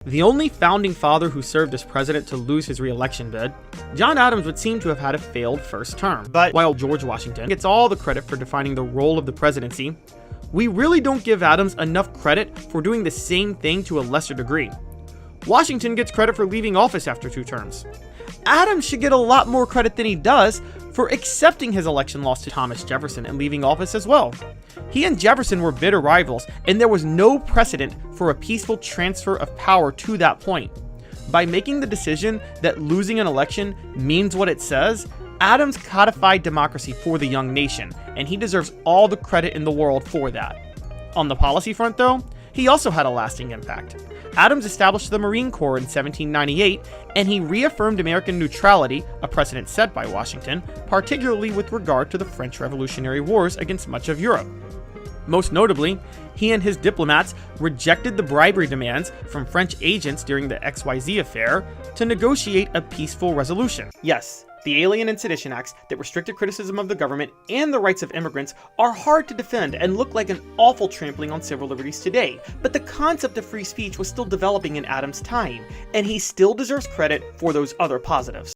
The only founding father who served as president to lose his re-election bid, John Adams would seem to have had a failed first term. But while George Washington gets all the credit for defining the role of the presidency, we really don't give Adams enough credit for doing the same thing to a lesser degree. Washington gets credit for leaving office after 2 terms. Adams should get a lot more credit than he does for accepting his election loss to Thomas Jefferson and leaving office as well. He and Jefferson were bitter rivals, and there was no precedent for a peaceful transfer of power to that point. By making the decision that losing an election means what it says, Adams codified democracy for the young nation, and he deserves all the credit in the world for that. On the policy front though, he also had a lasting impact. Adams established the Marine Corps in 1798, and he reaffirmed American neutrality, a precedent set by Washington, particularly with regard to the French Revolutionary Wars against much of Europe. Most notably, he and his diplomats rejected the bribery demands from French agents during the XYZ affair to negotiate a peaceful resolution. Yes, the Alien and Sedition Acts that restricted criticism of the government and the rights of immigrants are hard to defend and look like an awful trampling on civil liberties today, but the concept of free speech was still developing in Adams' time, and he still deserves credit for those other positives.